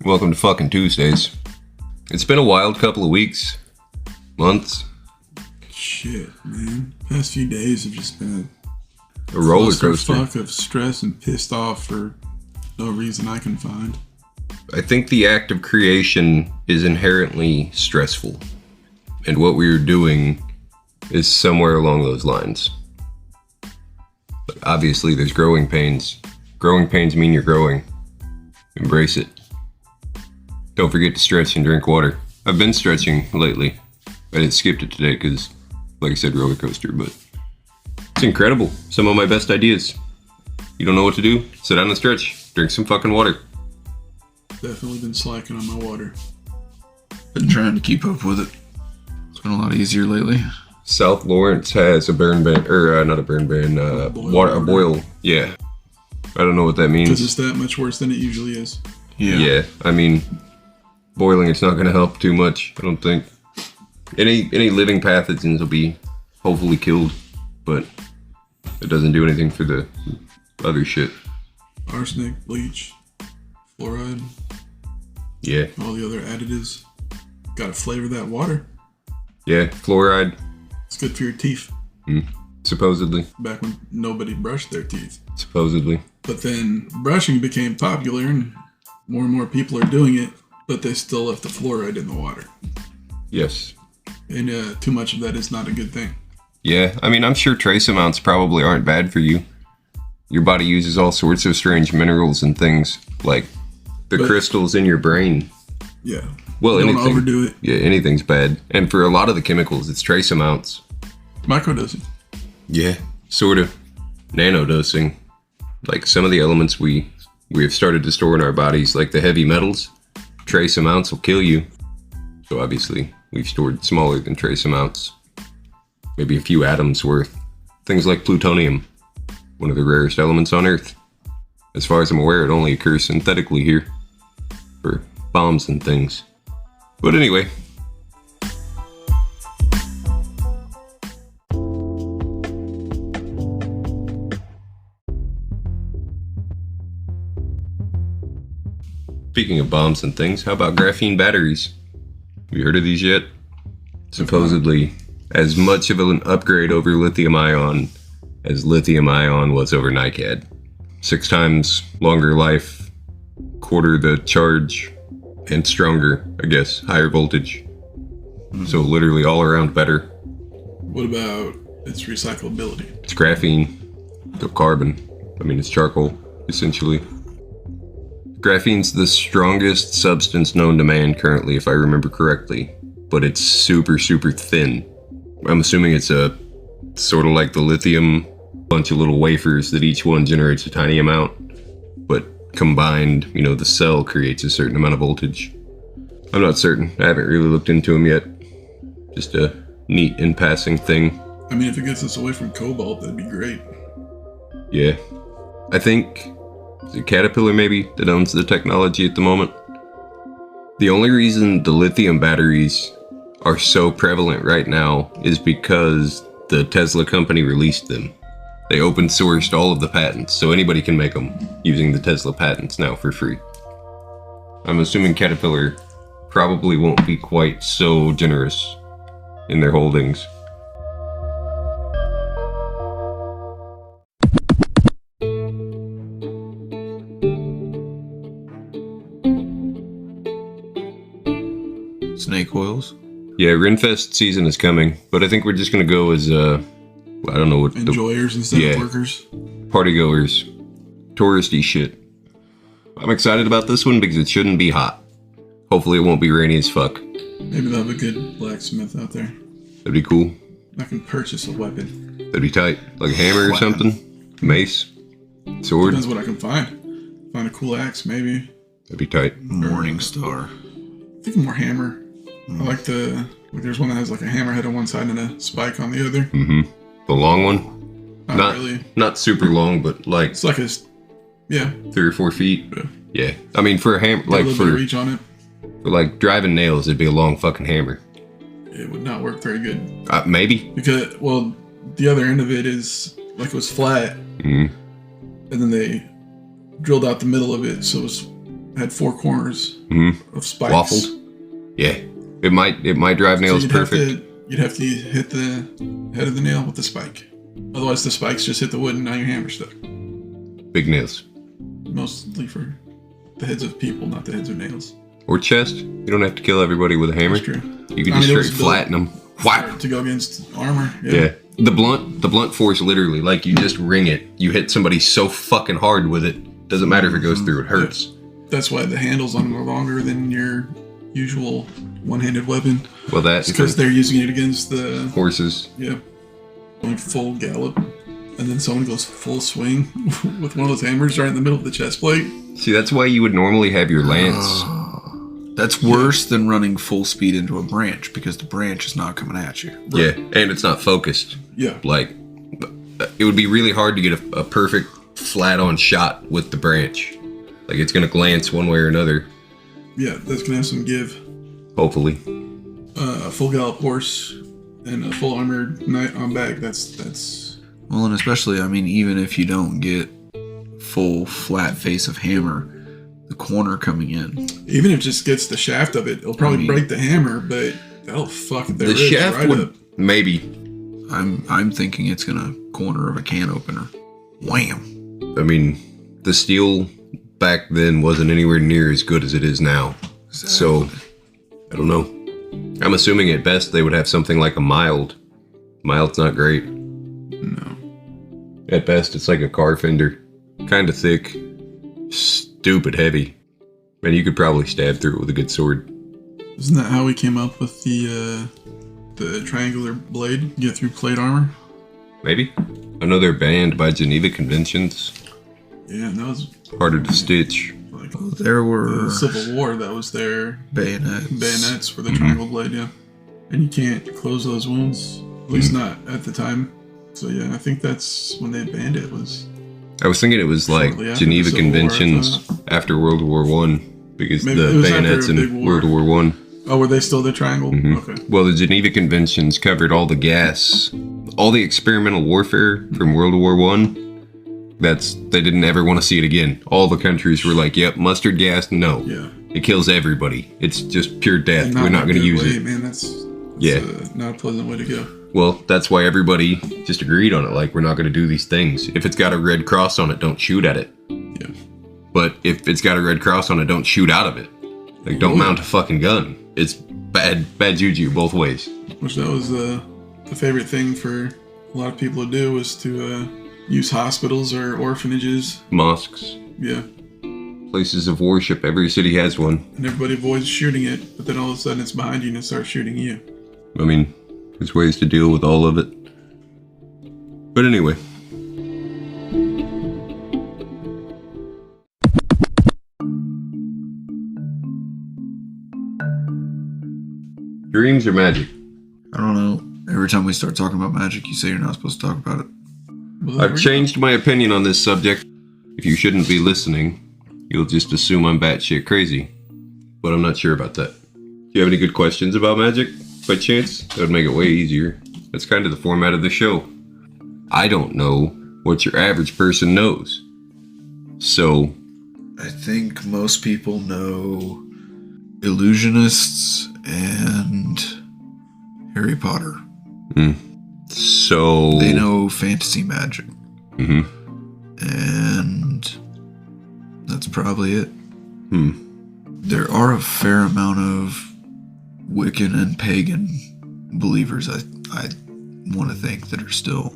Welcome to fucking Tuesdays. It's been a wild couple of weeks, months. Shit, man. Past few days have just been A roller coaster. fuck of stress and pissed off for no reason I can find. I think the act of creation is inherently stressful. And what we are doing is somewhere along those lines. But obviously there's growing pains. Growing pains mean you're growing. Embrace it. Don't forget to stretch and drink water. I've been stretching lately. I didn't skip it today because, like I said, roller coaster, but it's incredible. Some of my best ideas. You don't know what to do? Sit down and stretch. Drink some fucking water. Definitely been slacking on my water. Been trying to keep up with it. It's been a lot easier lately. South Lawrence has a burn ban, or not a burn ban, a boil. Yeah. I don't know what that means. Because it's that much worse than it usually is. Yeah, I mean, boiling, it's not going to help too much, I don't think. Any living pathogens will be hopefully killed, but it doesn't do anything for the other shit. Arsenic, bleach, fluoride, Yeah, all the other additives. Gotta flavor that water. yeah, fluoride, It's good for your teeth. supposedly. Back when nobody brushed their teeth. Supposedly. But then brushing became popular and more people are doing it, but they still left the fluoride in the water. Yes. And too much of that is not a good thing. Yeah, I mean, I'm sure trace amounts probably aren't bad for you. Your body uses all sorts of strange minerals and things, like the But- crystals in your brain. Yeah. Well, Don't anything. overdo it. Yeah, anything's bad. And for a lot of the chemicals, it's trace amounts. Microdosing. Yeah, sort of. Nanodosing. Like some of the elements we have started to store in our bodies, like the heavy metals, trace amounts will kill you. So obviously, we've stored smaller than trace amounts. Maybe a few atoms worth. Things like plutonium, one of the rarest elements on Earth. As far as I'm aware, it only occurs synthetically here. For bombs and things. But anyway. Speaking of bombs and things, how about graphene batteries? Have you heard of these yet? Supposedly, as much of an upgrade over lithium ion as lithium ion was over NiCad. 6 times longer life, quarter the charge, and stronger, I guess, higher voltage. So literally all around better. What about its recyclability? It's graphene, no carbon. I mean, it's charcoal, essentially. Graphene's the strongest substance known to man currently, if I remember correctly. But it's super, super thin. I'm assuming it's a sort of like the lithium, bunch of little wafers that each one generates a tiny amount. But combined, the cell creates a certain amount of voltage. I'm not certain. I haven't really looked into them yet. Just a neat in passing thing. I mean, if it gets us away from cobalt, that'd be great. Yeah. I think is it Caterpillar maybe that owns the technology at the moment. The only reason the lithium batteries are so prevalent right now is because the Tesla company released them. They open sourced all of the patents, so anybody can make them using the Tesla patents now for free. I'm assuming Caterpillar probably won't be quite so generous in their holdings. Snake oils. Yeah, Renfest season is coming, but I think we're just gonna go as I don't know what Enjoyers instead yeah. of workers. partygoers, touristy shit. I'm excited about this one because it shouldn't be hot. Hopefully it won't be rainy as fuck. Maybe they'll have a good blacksmith out there. That'd be cool. I can purchase a weapon. That'd be tight. Like a hammer or Wow. something. Mace. Sword. Depends what I can find. Find a cool axe, maybe. That'd be tight. Morning Star. I think more hammer. I like there's one that has like a hammerhead on one side and a spike on the other. The long one. Not really. Not super long, but like It's like a Yeah. 3 or 4 feet. Yeah. Yeah. I mean, for a hammer, Got a like little bit of for reach on it. like driving nails, it'd be a long fucking hammer. It would not work very good. Maybe. Because, well, the other end of it is like it was flat, Mm. and then they drilled out the middle of it, so it had 4 corners Mm. of spikes. Waffled. Yeah. It might drive nails you'd perfect. you'd have to hit the head of the nail with the spike. Otherwise, the spikes just hit the wood, and now your hammer's stuck. Big nails. Mostly for the heads of people, not the heads of nails. Or chest. You don't have to kill everybody with a hammer. That's true. You can I just mean, it was straight built flatten them. Whap! To go against armor. Yeah. The blunt force, literally, like you just ring it. You hit somebody so fucking hard with it. Doesn't matter if it goes through, it hurts. That's why the handles on them are longer than your usual one-handed weapon. Well, that's Because they're using it against the horses. yeah, going full gallop, and then someone goes full swing with one of those hammers right in the middle of the chest plate. See, that's why you would normally have your lance. That's worse than running full speed into a branch because the branch is not coming at you. Yeah, and it's not focused. Yeah, Like, it would be really hard to get a perfect flat-on shot with the branch. Like, it's gonna glance one way or another. yeah, that's gonna have some give. Hopefully. A full gallop horse and a full armored knight on back. That's Well, and especially, I mean, even if you don't get full flat face of hammer, the corner coming in. even if it just gets the shaft of it, it'll probably break the hammer, but that'll fuck their The ribs shaft right would up. maybe. I'm thinking it's gonna corner of a can opener. Wham! I mean, the steel back then wasn't anywhere near as good as it is now. So, I don't know. I'm assuming at best they would have something like a mild. Mild's not great. No. At best, it's like a car fender. Kind of thick. Stupid heavy. And you could probably stab through it with a good sword. Isn't that how we came up with the triangular blade? Get through plate armor? Maybe. I know they're banned by Geneva Conventions. Yeah, and that was Harder to stitch. like There were the Civil War. That was their bayonets. bayonets for the triangle blade, yeah. And you can't close those wounds, at least not at the time. So yeah, I think that's when they banned it. Was I was thinking it was like Shortly after Geneva the Civil War, I Conventions thought. after World War One, because Maybe it the was after bayonets a big in war. World War One. oh, were they still the triangle? Okay. Well, the Geneva Conventions covered all the gas, all the experimental warfare from World War One. They didn't ever want to see it again. All the countries were like, "Yep, mustard gas, no, Yeah. it kills everybody. It's just pure death. And We're not in a going to good use way, it." Man, that's Yeah. not a pleasant way to go. Well, that's why everybody just agreed on it. Like, we're not going to do these things. If it's got a red cross on it, don't shoot at it. Yeah. But if it's got a red cross on it, don't shoot out of it. Like, don't mount a fucking gun. It's bad juju both ways. Which that was the favorite thing for a lot of people to do was to use hospitals or orphanages. Mosques, Yeah. places of worship. Every city has one. And everybody avoids shooting it, but then all of a sudden it's behind you and it starts shooting you. I mean, there's ways to deal with all of it. But anyway. Dreams or magic? I don't know. Every time we start talking about magic, you say you're not supposed to talk about it. Well, I've changed my opinion on this subject. If you shouldn't be listening, you'll just assume I'm batshit crazy. But I'm not sure about that. Do you have any good questions about magic, by chance? That would make it way easier. That's kind of the format of the show. I don't know what your average person knows. So, I think most people know illusionists and Harry Potter. so... They know fantasy magic. hmm And that's probably it. There are a fair amount of Wiccan and pagan believers, I want to think, that are still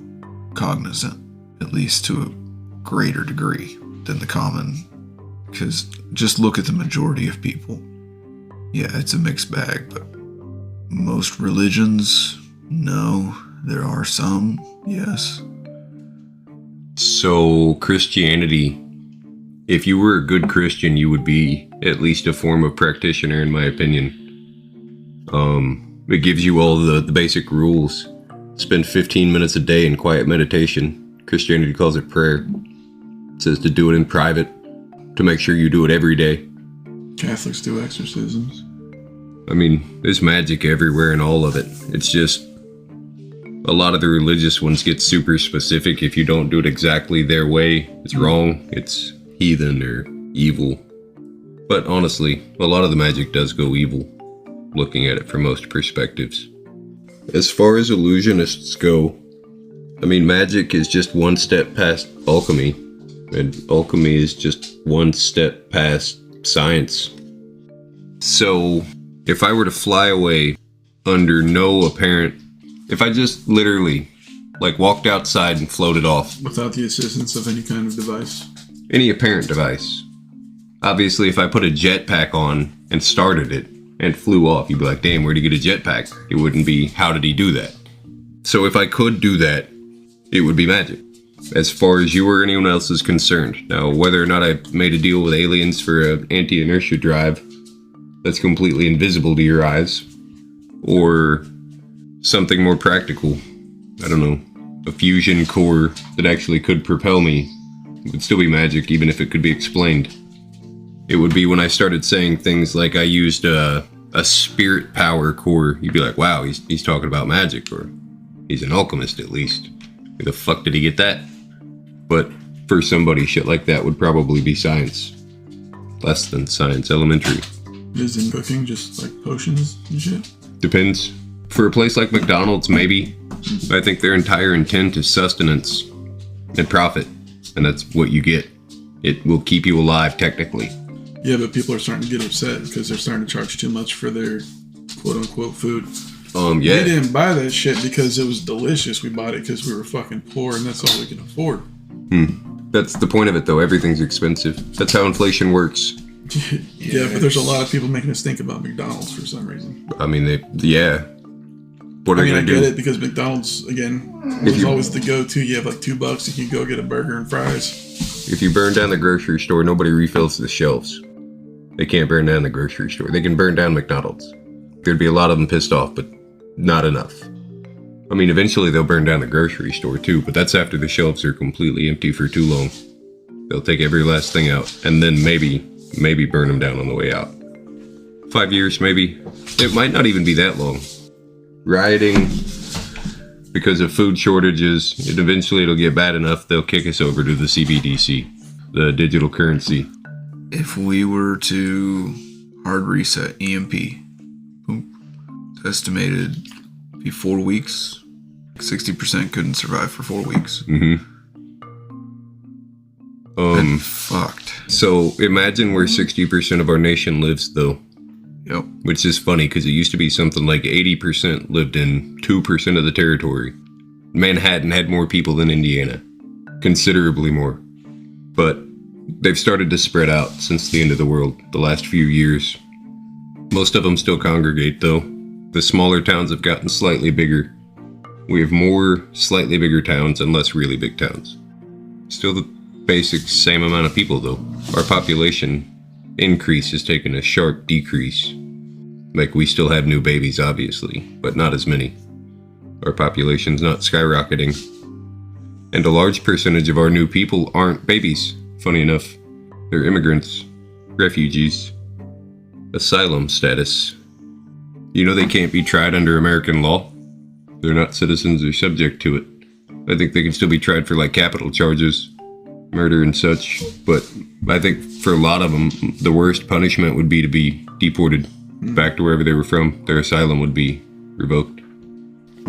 cognizant, at least to a greater degree than the common. Because just look at the majority of people. Yeah, it's a mixed bag, but most religions, no. There are some, yes. So, Christianity, if you were a good Christian, you would be at least a form of practitioner, in my opinion. It gives you all the basic rules. Spend 15 minutes a day in quiet meditation. Christianity calls it prayer. It says to do it in private, to make sure you do it every day. Catholics do exorcisms. I mean, there's magic everywhere in all of it. It's just a lot of the religious ones get super specific. If you don't do it exactly their way, it's wrong. It's heathen or evil. But honestly, a lot of the magic does go evil, looking at it from most perspectives. As far as illusionists go, I mean, magic is just one step past alchemy, and alchemy is just one step past science. So, if I were to fly away under no apparent, if I just literally, like, walked outside and floated off. Without the assistance of any kind of device. Any apparent device. Obviously, if I put a jetpack on and started it and flew off, you'd be like, damn, where'd he get a jetpack? It wouldn't be, how did he do that? So if I could do that, it would be magic. As far as you or anyone else is concerned. Now, whether or not I made a deal with aliens for an anti-inertia drive that's completely invisible to your eyes, or something more practical, I don't know, a fusion core that actually could propel me, it would still be magic even if it could be explained. It would be when I started saying things like I used a spirit power core, you'd be like, wow, he's talking about magic, or he's an alchemist at least. Where the fuck did he get that? But for somebody, shit like that would probably be science. Less than science, elementary. Is in cooking just like potions and shit? Depends. For a place like McDonald's, maybe. I think their entire intent is sustenance and profit. And that's what you get. It will keep you alive, technically. Yeah, but people are starting to get upset because they're starting to charge too much for their quote-unquote food. Yeah. We didn't buy that shit because it was delicious. We bought it because we were fucking poor and that's all we can afford. That's the point of it, though. Everything's expensive. That's how inflation works. Yeah, but there's a lot of people making us think about McDonald's for some reason. I mean, yeah. What are I they mean, going to I do? get it because McDonald's, again, was always the go-to. You have like $2, you can go get a burger and fries. If you burn down the grocery store, nobody refills the shelves. They can't burn down the grocery store. They can burn down McDonald's. There'd be a lot of them pissed off, but not enough. I mean, eventually they'll burn down the grocery store too, but that's after the shelves are completely empty for too long. They'll take every last thing out, and then maybe burn them down on the way out. 5 years, maybe. It might not even be that long. Rioting because of food shortages, and eventually it'll get bad enough they'll kick us over to the CBDC, the digital currency. If we were to hard reset EMP, it's estimated to be 4 weeks. 60% couldn't survive for 4 weeks. Been fucked. So imagine where 60% of our nation lives, though. Yep. Which is funny because it used to be something like 80% lived in 2% of the territory. Manhattan had more people than Indiana. Considerably more. But they've started to spread out since the end of the world, the last few years. Most of them still congregate, though. The smaller towns have gotten slightly bigger. We have more slightly bigger towns and less really big towns. Still the basic same amount of people, though. Our population increase has taken a sharp decrease. Like, we still have new babies, obviously, but not as many. Our population's not skyrocketing. And a large percentage of our new people aren't babies, funny enough. They're immigrants, refugees, asylum status. You know they can't be tried under American law? They're not citizens or subject to it. I think they can still be tried for, like, capital charges, murder and such, but I think for a lot of them, the worst punishment would be to be deported back to wherever they were from. Their asylum would be revoked.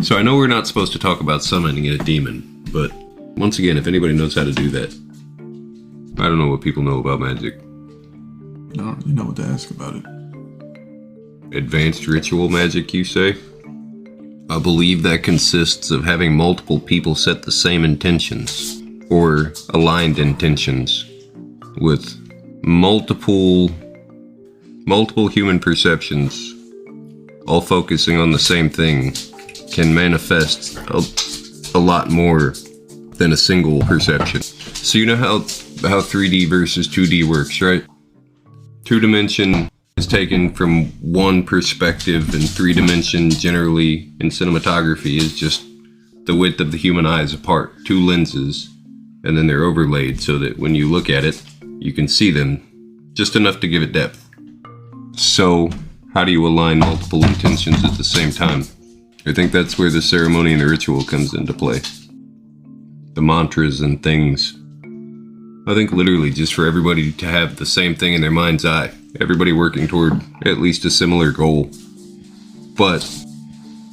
So I know we're not supposed to talk about summoning a demon, but once again, if anybody knows how to do that, I don't know what people know about magic. I don't really know what to ask about it. Advanced ritual magic, you say? I believe that consists of having multiple people set the same intentions, or aligned intentions, with multiple human perceptions, all focusing on the same thing, can manifest a lot more than a single perception. So you know how 3D versus 2D works, right? 2D is taken from one perspective, and 3D generally in cinematography is just the width of the human eye is apart, two lenses and then they're overlaid so that when you look at it, you can see them just enough to give it depth. So, how do you align multiple intentions at the same time? I think that's where the ceremony and the ritual comes into play. The mantras and things. I think literally just for everybody to have the same thing in their mind's eye. Everybody working toward at least a similar goal. But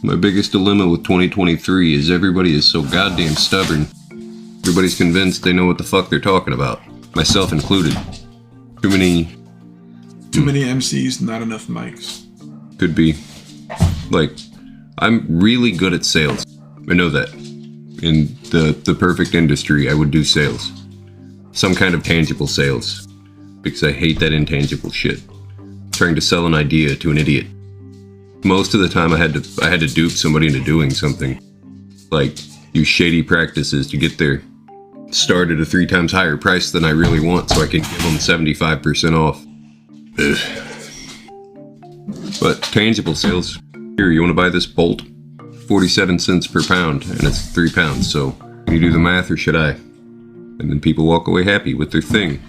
my biggest dilemma with 2023 is everybody is so goddamn stubborn. Everybody's convinced they know what the fuck they're talking about. Myself included. Too many MCs, not enough mics. Could be. Like, I'm really good at sales. I know that. In the perfect industry, I would do sales. Some kind of tangible sales. Because I hate that intangible shit. Trying to sell an idea to an idiot. Most of the time I had to dupe somebody into doing something. Like, use shady practices to get their start at a 3 times higher price than I really want so I can give them 75% off. But tangible sales. Here, you want to buy this bolt? 47 cents per pound, and it's 3 pounds, so can you do the math or should I? And then people walk away happy with their thing.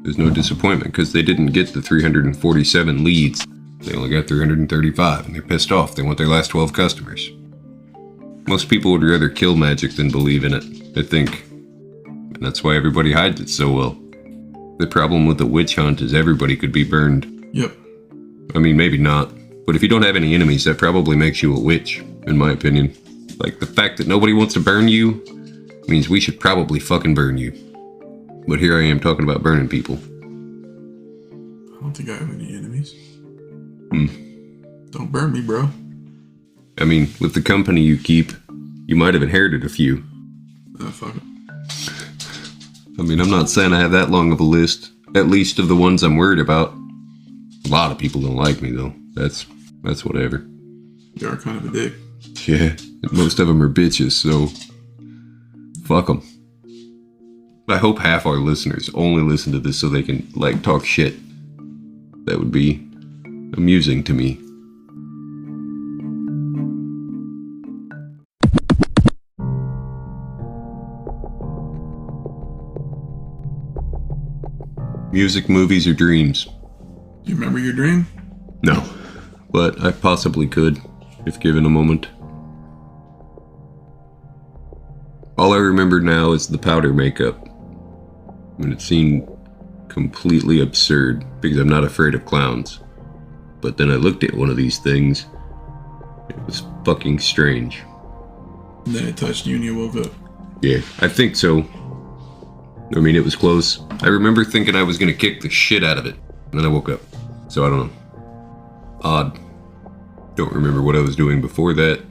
There's no disappointment because they didn't get the 347 leads. They only got 335, and they're pissed off. They want their last 12 customers. Most people would rather kill magic than believe in it, I think. And that's why everybody hides it so well. The problem with the witch hunt is everybody could be burned. Yep. I mean, maybe not. But if you don't have any enemies, that probably makes you a witch, in my opinion. Like, the fact that nobody wants to burn you means we should probably fucking burn you. But here I am talking about burning people. I don't think I have any enemies. Don't burn me, bro. I mean, with the company you keep, you might have inherited a few. Fuck it. I mean, I'm not saying I have that long of a list. At least of the ones I'm worried about. A lot of people don't like me, though. That's whatever. You are kind of a dick. Yeah, and most of them are bitches, so fuck them. I hope half our listeners only listen to this so they can, like, talk shit. That would be amusing to me. Music, movies, or dreams? Do you remember your dream? No, but I possibly could, if given a moment. All I remember now is the powder makeup. And it seemed completely absurd, because I'm not afraid of clowns. But then I looked at one of these things. It was fucking strange. And then it touched you and you woke up. Yeah, I think so. I mean, it was close. I remember thinking I was gonna kick the shit out of it. And then I woke up. So I don't know. Odd. Don't remember what I was doing before that.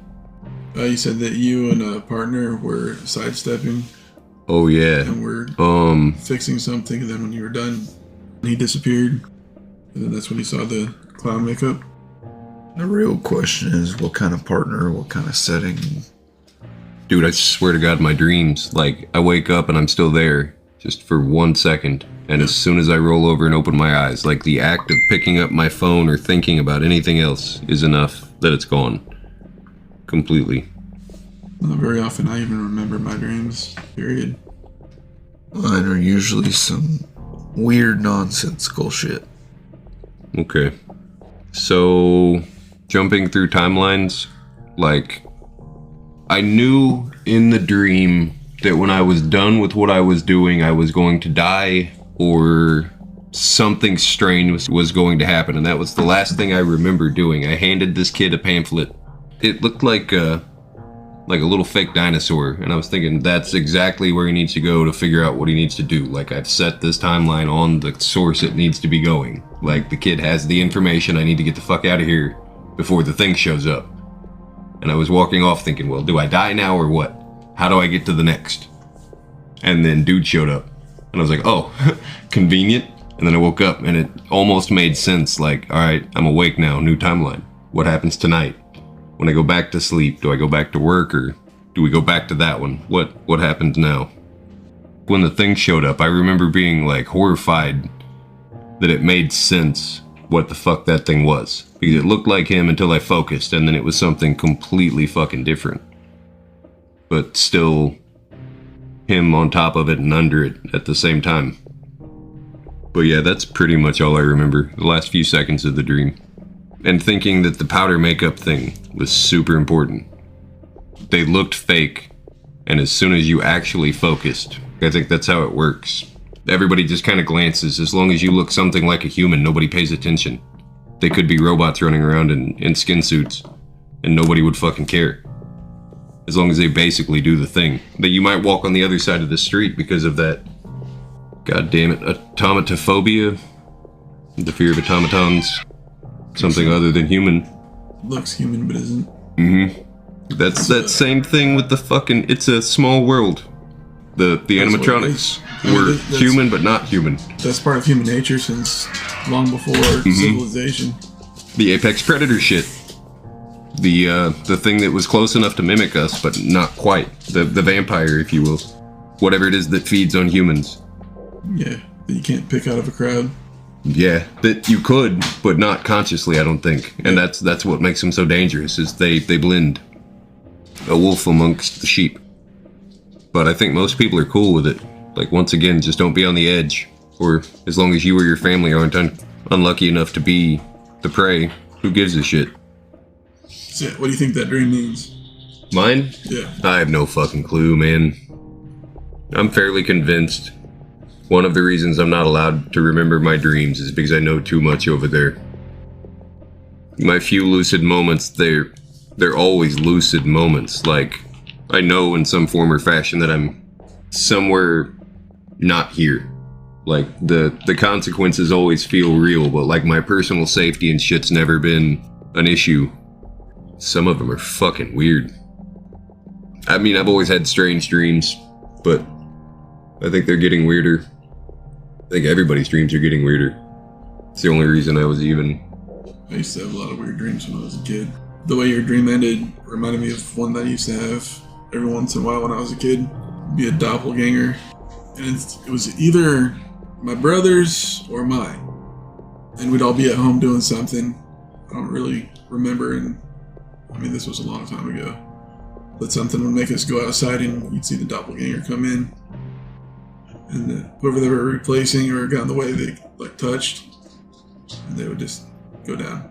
You said that you and a partner were sidestepping Oh yeah. and were fixing something, and then when you were done, he disappeared. And then that's when you saw the clown makeup. The real question is, what kind of partner, what kind of setting? Dude, I swear to God, my dreams, like, I wake up and I'm still there, just for 1 second. And as soon as I roll over and open my eyes, like, the act of picking up my phone or thinking about anything else is enough that it's gone. Completely. Not very often I even remember my dreams, period. Mine are usually some weird nonsensical shit. Okay. So, jumping through timelines, like, I knew in the dream that when I was done with what I was doing, I was going to die or something strange was going to happen. And that was the last thing I remember doing. I handed this kid a pamphlet. It looked like a little fake dinosaur. And I was thinking that's exactly where he needs to go to figure out what he needs to do. Like, I've set this timeline on the source it needs to be going. Like, the kid has the information. I need to get the fuck out of here before the thing shows up. And I was walking off thinking, well, do I die now or what? How do I get to the next? And then dude showed up. And I was like, oh, convenient. And then I woke up and it almost made sense. Like, all right, I'm awake now, new timeline. What happens tonight? When I go back to sleep, do I go back to work or do we go back to that one? What happens now? When the thing showed up, I remember being like horrified that it made sense what the fuck that thing was. Because it looked like him until I focused, and then it was something completely fucking different. But still him on top of it and under it at the same time. But yeah, that's pretty much all I remember, the last few seconds of the dream. And thinking that the powder makeup thing was super important. They looked fake, and as soon as you actually focused, I think that's how it works. Everybody just kind of glances. As long as you look something like a human, nobody pays attention. They could be robots running around in skin suits, and nobody would fucking care. As long as they basically do the thing. That you might walk on the other side of the street because of that, god damn it, automatophobia? The fear of automatons. Something other than human. Looks human but isn't. That's that same thing with the fucking It's a Small World. The animatronics were human but not human. That's part of human nature since long before civilization. The apex predator shit. The thing that was close enough to mimic us, but not quite. The vampire, if you will. Whatever it is that feeds on humans. Yeah, that you can't pick out of a crowd. Yeah, that you could, but not consciously, I don't think. And that's what makes them so dangerous, is they blend. A wolf amongst the sheep. But I think most people are cool with it. Like, once again, just don't be on the edge. Or as long as you or your family aren't unlucky enough to be the prey, who gives a shit? So, what do you think that dream means? Mine? Yeah. I have no fucking clue, man. I'm fairly convinced one of the reasons I'm not allowed to remember my dreams is because I know too much over there. My few lucid moments, they're always lucid moments. Like, I know in some form or fashion that I'm somewhere not here. Like, the consequences always feel real, but like my personal safety and shit's never been an issue. Some of them are fucking weird. I mean, I've always had strange dreams, but I think they're getting weirder. I think everybody's dreams are getting weirder. It's the only reason I was even... I used to have a lot of weird dreams when I was a kid. The way your dream ended reminded me of one that I used to have every once in a while when I was a kid. It'd be a doppelganger. And it was either my brother's or mine. And we'd all be at home doing something. I don't really remember, and I mean, this was a long time ago. But something would make us go outside and you'd see the doppelganger come in. And whoever they were replacing or got in the way, they like touched. And they would just go down.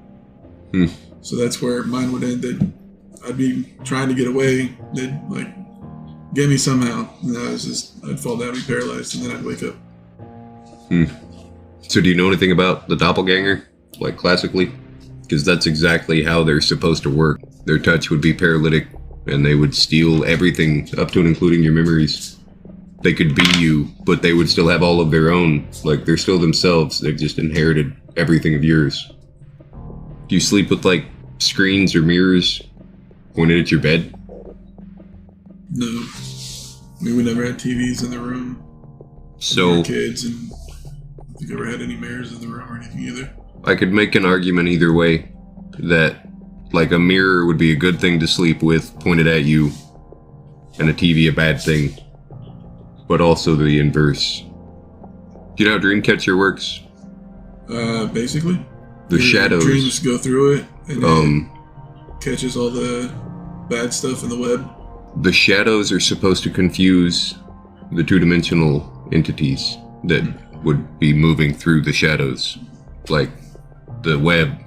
So that's where mine would end. I'd be trying to get away. They'd like get me somehow. And I'd fall down, be paralyzed, and then I'd wake up. So do you know anything about the doppelganger? Like classically? Because that's exactly how they're supposed to work. Their touch would be paralytic, and they would steal everything up to and including your memories. They could be you, but they would still have all of their own. Like, they're still themselves. They've just inherited everything of yours. Do you sleep with, like, screens or mirrors pointed at your bed? No. I mean, we never had TVs in the room. So... We were kids, and I don't think I ever had any mirrors in the room or anything either. I could make an argument either way. That, like, a mirror would be a good thing to sleep with, pointed at you, and a TV a bad thing. But also the inverse. Do you know how Dreamcatcher works? Basically. The shadows. Dreams go through it, and it catches all the bad stuff in the web. The shadows are supposed to confuse the two-dimensional entities that would be moving through the shadows. Like, the web,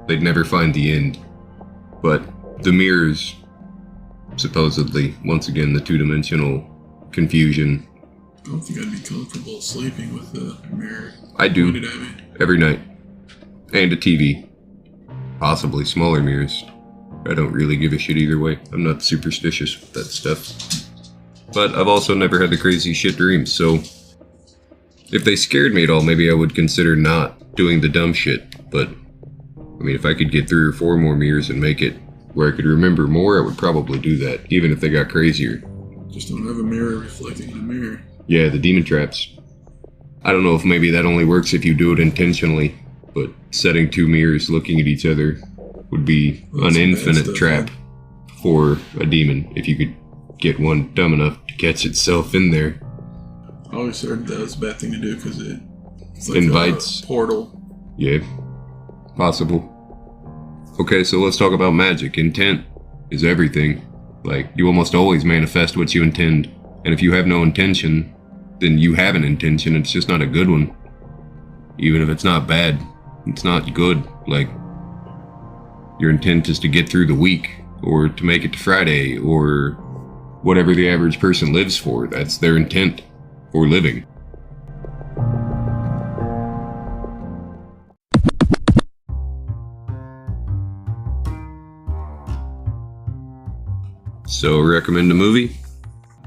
they'd never find the end. But the mirrors, supposedly, once again, the two-dimensional confusion. I don't think I'd be comfortable sleeping with a mirror. I do. Pointed at me. Every night. And a TV. Possibly smaller mirrors. I don't really give a shit either way. I'm not superstitious with that stuff. But I've also never had the crazy shit dreams, so... if they scared me at all, maybe I would consider not doing the dumb shit. But, I mean, if I could get 3 or 4 more mirrors and make it where I could remember more, I would probably do that, even if they got crazier. Just don't have a mirror reflecting in a mirror. Yeah, the demon traps. I don't know if maybe that only works if you do it intentionally, but setting 2 mirrors looking at each other would be an infinite trap for a demon, if you could get one dumb enough to catch itself in there. I always heard that was a bad thing to do because it's like invites a portal. Yeah, possible. Okay, so let's talk about magic. Intent is everything. Like, you almost always manifest what you intend. And if you have no intention, then you have an intention. It's just not a good one. Even if it's not bad, it's not good. Like, your intent is to get through the week, or to make it to Friday, or whatever the average person lives for. That's their intent for living. So, recommend a movie?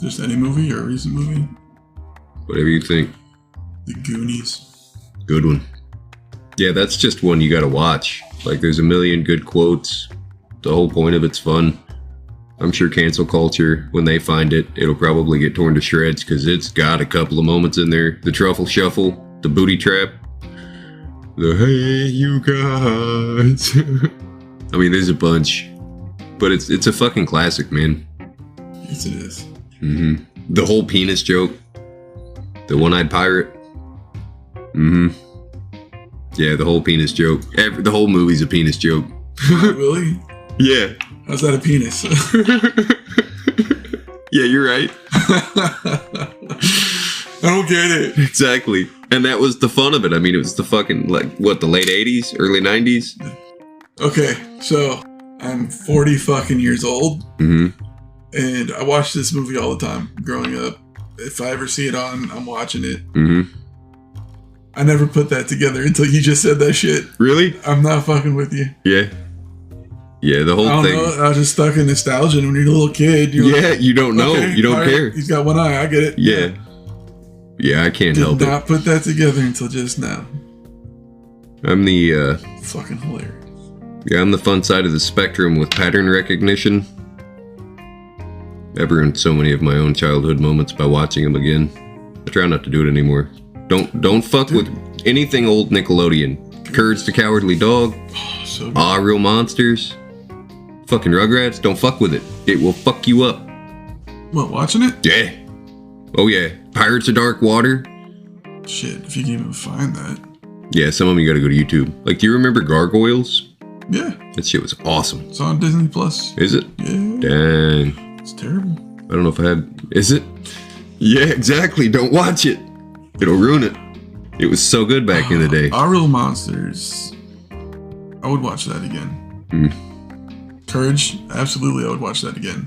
Just any movie or a recent movie? Whatever you think. The Goonies. Good one. Yeah, that's just one you gotta watch. Like, there's a million good quotes. The whole point of it's fun. I'm sure cancel culture, when they find it, it'll probably get torn to shreds because it's got a couple of moments in there. The truffle shuffle, the booty trap, the hey you guys. I mean, there's a bunch. But it's a fucking classic, man. Yes, it is. Mm-hmm. The whole penis joke. The one-eyed pirate. Mm-hmm. Yeah, the whole penis joke. The whole movie's a penis joke. Really? Yeah. How's that a penis? Yeah, you're right. I don't get it. Exactly. And that was the fun of it. I mean, it was the fucking, like, what, the late 80s? Early 90s? Okay, so I'm 40 fucking years old. Mm-hmm. And I watched this movie all the time growing up. If I ever see it on, I'm watching it. Mm-hmm. I never put that together until you just said that shit. Really? I'm not fucking with you. Yeah. Yeah, the whole I don't thing. know. I was just stuck in nostalgia. And when you're a little kid, you're Yeah, like, you don't know. okay, You don't all right, care. He's got one eye. I get it. Yeah. Yeah, I can't help Did it. not put that together until just now. I'm the, Fucking hilarious. yeah, I'm the fun side of the spectrum with pattern recognition. I've ruined so many of my own childhood moments by watching them again. I try not to do it anymore. Don't fuck with anything old Nickelodeon. Courage the Cowardly Dog. So good. Ah, Real Monsters. Fucking Rugrats. Don't fuck with it. It will fuck you up. What, watching it? Yeah. Oh yeah. Pirates of Dark Water. Shit, if you can even find that. Yeah, some of them you gotta go to YouTube. Like, do you remember Gargoyles? Yeah, That shit was awesome. it's on Disney Plus. Is it? Yeah, Dang. it's terrible. I don't know if I have. Is it? Yeah, exactly. Don't watch it. It'll ruin it. It was so good back in the day. Our Real Monsters. I would watch that again. Courage, absolutely, I would watch that again.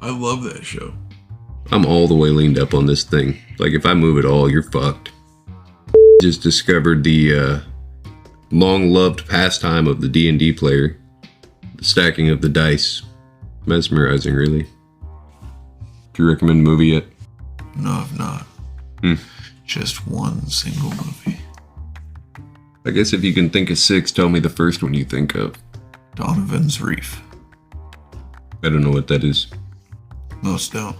I love that show. I'm all the way leaned up on this thing. Like, if I move at all, you're fucked. Just discovered the long-loved pastime of the D&D player. The stacking of the dice. Mesmerizing, really. Do you recommend a movie yet? No, I've not. Just one single movie. I guess if you can think of 6, tell me the first one you think of. Donovan's Reef. I don't know what that is. Most don't.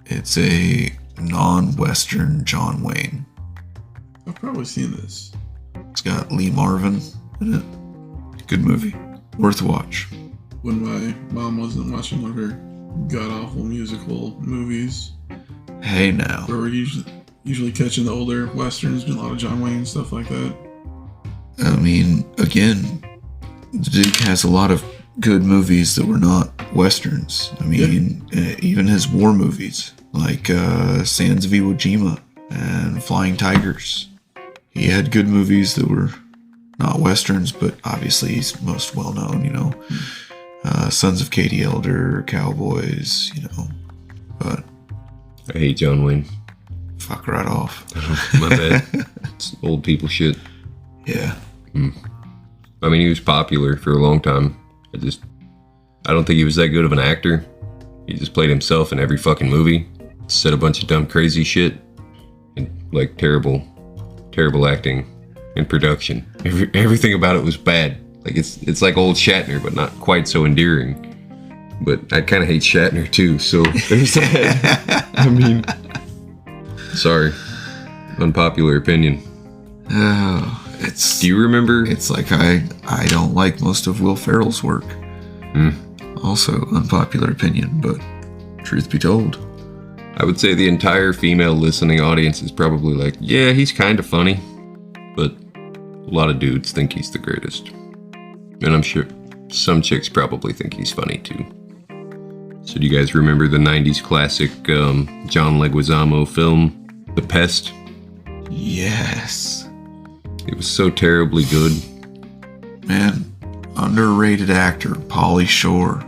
It's a non-Western John Wayne. I've probably seen this. It's got Lee Marvin in it. Good movie. Worth a watch. When my mom wasn't watching one of her god-awful musical movies, Hey now. where we're usually catching the older westerns, doing a lot of John Wayne and stuff like that. I mean, again, the Duke has a lot of good movies that were not Westerns. I mean, even his war movies, like Sands of Iwo Jima and Flying Tigers. He had good movies that were not Westerns, but obviously he's most well known, you know. Sons of Katie Elder, Cowboys, you know. But I hate John Wayne. fuck right off. My bad. It's old people shit. Yeah. I mean, he was popular for a long time. I don't think he was that good of an actor. He just played himself in every fucking movie. Said a bunch of dumb, crazy shit. And, like, terrible acting and production. Everything about it was bad. Like, it's like old Shatner, but not quite so endearing. But I kind of hate Shatner, too, so there's that. I mean, sorry. Unpopular opinion. Oh, Do you remember? It's like I don't like most of Will Ferrell's work. Also, unpopular opinion, but truth be told. I would say the entire female listening audience is probably like, yeah, he's kind of funny. But a lot of dudes think he's the greatest. And I'm sure some chicks probably think he's funny too. So do you guys remember the 90s classic John Leguizamo film, The Pest? Yes. It was so terribly good. Man, underrated actor, Pauly Shore.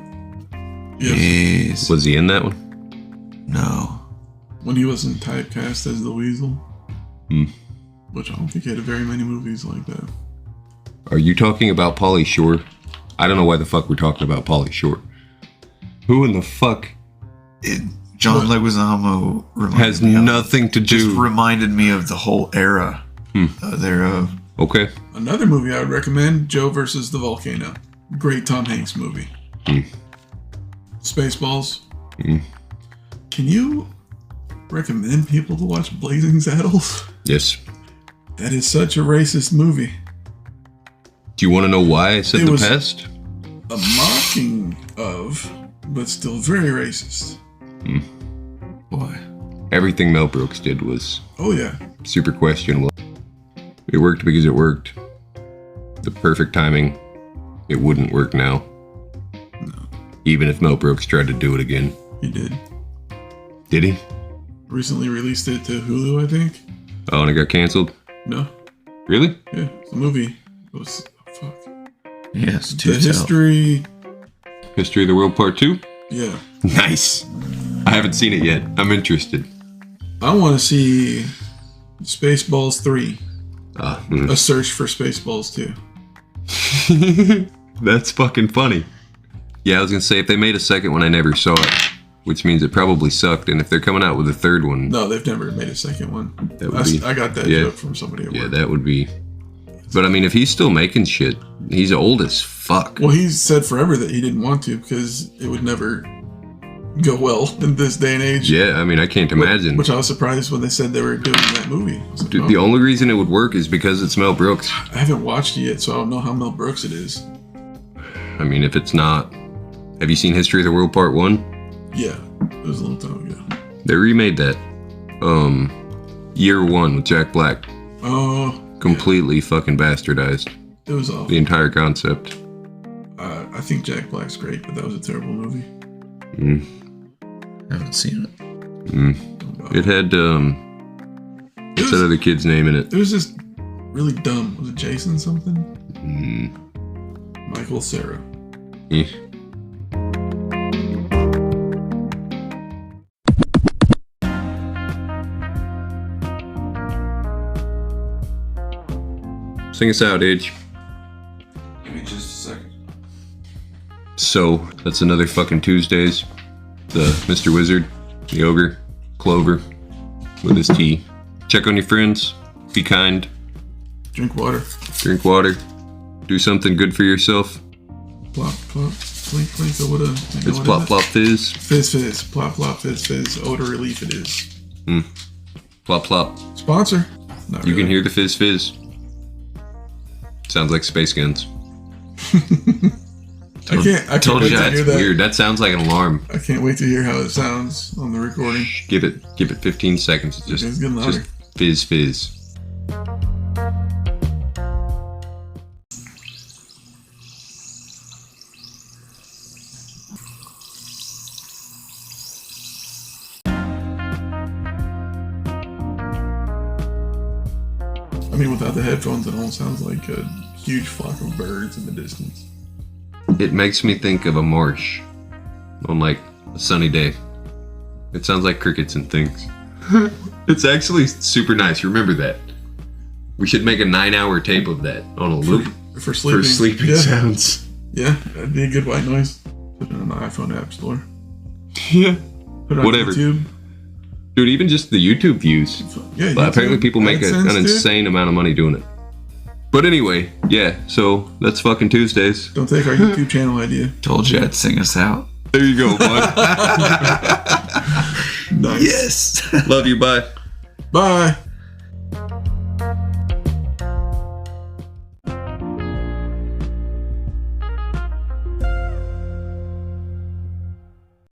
Yes. Is Was he in that one? no. When he wasn't typecast as the Weasel. Which I don't think he had very many movies like that. Are you talking about Pauly Shore? I don't know why the fuck we're talking about Pauly Shore. Who in the fuck John Leguizamo has nothing to just do? reminded me of the whole era thereof. Okay. Another movie I would recommend, Joe versus the Volcano. Great Tom Hanks movie. Spaceballs. Can you recommend people to watch Blazing Saddles? Yes. That is such a racist movie. Do you want to know why I said It The was- Pest? A mocking of, but still very racist. Boy. Everything Mel Brooks did was Oh yeah. super questionable. It worked because it worked. The perfect timing. It wouldn't work now. Even if Mel Brooks tried to do it again. He did. Did he? Recently released it to Hulu, I think. Oh, and it got canceled? No. Really? Yeah, it's a movie. It was fuck. Yes, The history. History of the World Part 2? Yeah. Nice. I haven't seen it yet. I'm interested. I want to see Spaceballs 3. A search for Spaceballs 2. That's fucking funny. Yeah, I was gonna say, if they made a second one, I never saw it. Which means it probably sucked, and if they're coming out with a third one... No, they've never made a second one. That would be... I got that yeah. joke from somebody at Yeah, work. that would be... But I mean, if he's still making shit, he's old as fuck. Well, he said forever that he didn't want to because it would never go well in this day and age. Yeah, I mean, I can't imagine. Which I was surprised when they said they were doing that movie. I was like, Dude, oh. the only reason it would work is because it's Mel Brooks. I haven't watched it yet, so I don't know how Mel Brooks it is. I mean, if it's not... Have you seen History of the World Part 1? Yeah, it was a long time ago. They remade that. Year One with Jack Black. Oh, Completely fucking bastardized. it was awful. The entire concept. I think Jack Black's great, but that was a terrible movie. Haven't seen it. It had, what's that other kid's name in it? It was just really dumb. Was it Jason something? Michael Cera. Eh. Sing us out, Age. Give me just a second. So, that's another fucking Tuesdays. The Mr. Wizard, the Ogre, Clover, with his tea. Check on your friends. Be kind. Drink water. Drink water. Do something good for yourself. Plop, plop. Clink, clink. Or what It's plop, plop, fizz. Fizz, fizz. Plop, plop, fizz, fizz. Odor relief it is. Plop, plop. Sponsor. Not You really. can hear the fizz, fizz. Sounds like space guns. I can't told wait you to that's hear that. Weird. That sounds like an alarm. I can't wait to hear how it sounds on the recording. Give it 15 seconds. It's getting louder. Just fizz, fizz. I mean, without the headphones, it almost sounds like a huge flock of birds in the distance. It makes me think of a marsh on like a sunny day. It sounds like crickets and things. It's actually super nice. Remember that. We should make a 9-hour tape of that on a loop For sleeping. for sleeping yeah. sounds. Yeah, that'd be a good white noise. Put it on the iPhone App Store. Yeah. Put it on Whatever. YouTube. Dude, even just the YouTube views. Yeah, But apparently YouTube, people make AdSense, an dude. insane amount of money doing it. But anyway, yeah, so that's fucking Tuesdays. Don't take our YouTube channel idea. Told you I'd sing us out. There you go, bud. Nice. Yes. Love you, bye. Bye.